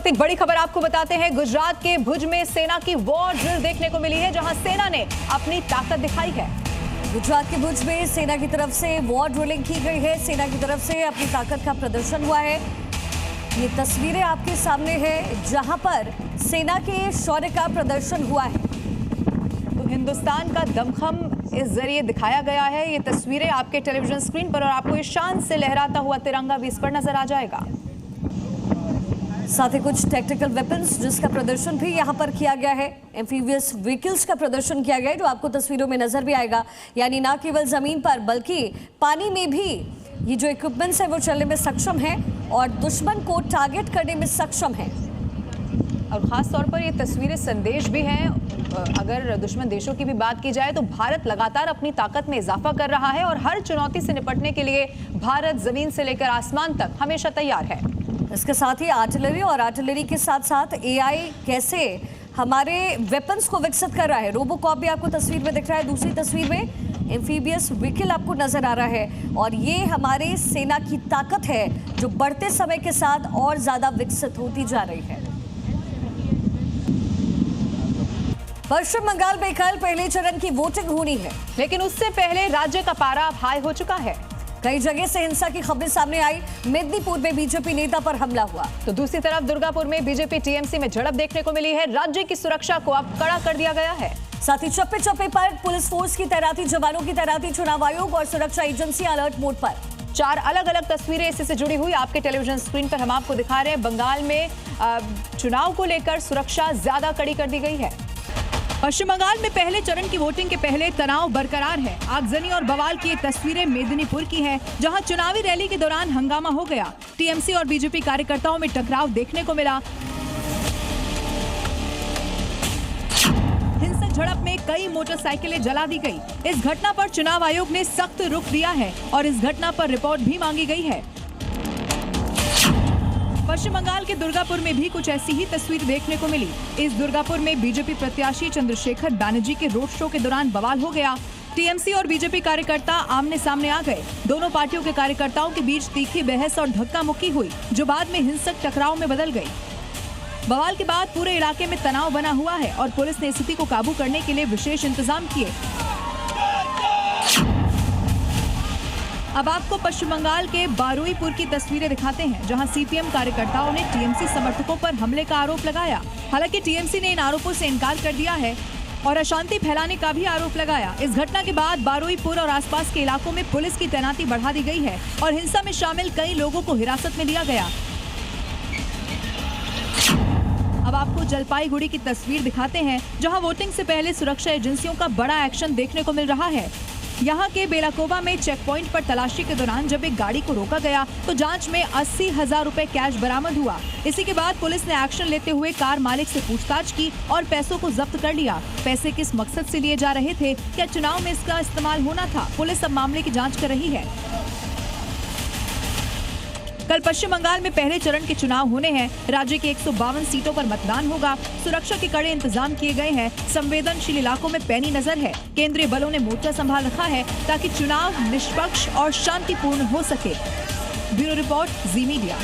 वक्त एक बड़ी खबर आपको बताते हैं। गुजरात के भुज में सेना की वॉर ड्रिल देखने को मिली है, जहां सेना ने अपनी ताकत दिखाई है। गुजरात के भुज में सेना की तरफ से वॉर ड्रिलिंग की गई है। सेना की तरफ से अपनी ताकत का प्रदर्शन हुआ है। ये तस्वीरें आपके सामने है, जहां पर सेना के शौर्य का प्रदर्शन हुआ है। तो हिंदुस्तान का दमखम इस जरिए दिखाया गया है। ये तस्वीरें आपके टेलीविजन स्क्रीन पर, और आपको इस शान से लहराता हुआ तिरंगा भी इस पर नजर आ जाएगा। साथ ही कुछ टेक्निकल वेपन्स जिसका प्रदर्शन भी यहाँ पर किया गया है। एम्फीबियस व्हीकल्स का प्रदर्शन किया गया है, जो आपको तस्वीरों में नजर भी आएगा। यानी ना केवल जमीन पर बल्कि पानी में भी ये जो इक्विपमेंट्स है वो चलने में सक्षम है और दुश्मन को टारगेट करने में सक्षम है। और खास तौर पर ये तस्वीरें संदेश भी हैं। अगर दुश्मन देशों की भी बात की जाए तो भारत लगातार अपनी ताकत में इजाफा कर रहा है और हर चुनौती से निपटने के लिए भारत जमीन से लेकर आसमान तक हमेशा तैयार है। इसके साथ ही आर्टिलरी और आर्टिलरी के साथ साथ एआई कैसे हमारे वेपन्स को विकसित कर रहा है। रोबोकॉप भी आपको तस्वीर में दिख रहा है। दूसरी तस्वीर में एम्फीबियस व्हीकल आपको नजर आ रहा है, और ये हमारे सेना की ताकत है जो बढ़ते समय के साथ और ज्यादा विकसित होती जा रही है। पश्चिम बंगाल में कल पहले चरण की वोटिंग होनी है, लेकिन उससे पहले राज्य का पारा अब हाई हो चुका है। कई जगह से हिंसा की खबरें सामने आई। मेदिनीपुर में बीजेपी नेता पर हमला हुआ, तो दूसरी तरफ दुर्गापुर में बीजेपी टीएमसी में झड़प देखने को मिली है। राज्य की सुरक्षा को अब कड़ा कर दिया गया है। साथ ही चप्पे चप्पे पर पुलिस फोर्स की तैनाती, जवानों की तैनाती, चुनाव आयोग और सुरक्षा एजेंसी अलर्ट मोड पर। 4 अलग अलग तस्वीरें इससे जुड़ी हुई आपके टेलीविजन स्क्रीन पर हम आपको दिखा रहे हैं। बंगाल में चुनाव को लेकर सुरक्षा ज्यादा कड़ी कर दी गई है। पश्चिम बंगाल में पहले चरण की वोटिंग के पहले तनाव बरकरार है। आगजनी और बवाल की ये तस्वीरें मेदिनीपुर की है, जहां चुनावी रैली के दौरान हंगामा हो गया। टीएमसी और बीजेपी कार्यकर्ताओं में टकराव देखने को मिला। हिंसक झड़प में कई मोटरसाइकिलें जला दी गई। इस घटना पर चुनाव आयोग ने सख्त रुख दिया है और इस घटना पर रिपोर्ट भी मांगी गई है। पश्चिम बंगाल के दुर्गापुर में भी कुछ ऐसी ही तस्वीर देखने को मिली। इस दुर्गापुर में बीजेपी प्रत्याशी चंद्रशेखर बैनर्जी के रोड शो के दौरान बवाल हो गया। टीएमसी और बीजेपी कार्यकर्ता आमने सामने आ गए। दोनों पार्टियों के कार्यकर्ताओं के बीच तीखी बहस और धक्का मुक्की हुई, जो बाद में हिंसक टकराव में बदल गई। बवाल के बाद पूरे इलाके में तनाव बना हुआ है और पुलिस ने स्थिति को काबू करने के लिए विशेष इंतजाम किए। अब आपको पश्चिम बंगाल के बारुईपुर की तस्वीरें दिखाते हैं, जहां सीपीएम कार्यकर्ताओं ने टीएमसी समर्थकों पर हमले का आरोप लगाया। हालांकि टीएमसी ने इन आरोपों से इनकार कर दिया है और अशांति फैलाने का भी आरोप लगाया। इस घटना के बाद बारुईपुर और आसपास के इलाकों में पुलिस की तैनाती बढ़ा दी गई है और हिंसा में शामिल कई लोगों को हिरासत में लिया गया। अब आपको जलपाईगुड़ी की तस्वीर दिखाते हैं, जहां वोटिंग से पहले सुरक्षा एजेंसियों का बड़ा एक्शन देखने को मिल रहा है। यहाँ के बेलाकोवा में चेक पॉइंट पर तलाशी के दौरान जब एक गाड़ी को रोका गया तो जांच में 80,000 रुपए कैश बरामद हुआ। इसी के बाद पुलिस ने एक्शन लेते हुए कार मालिक से पूछताछ की और पैसों को जब्त कर लिया। पैसे किस मकसद से लिए जा रहे थे, क्या चुनाव में इसका इस्तेमाल होना था, पुलिस अब मामले की जाँच कर रही है। कल पश्चिम बंगाल में पहले चरण के चुनाव होने हैं। राज्य की 152 सीटों पर मतदान होगा। सुरक्षा के कड़े इंतजाम किए गए हैं। संवेदनशील इलाकों में पैनी नजर है। केंद्रीय बलों ने मोर्चा संभाल रखा है ताकि चुनाव निष्पक्ष और शांतिपूर्ण हो सके। ब्यूरो रिपोर्ट, जी मीडिया।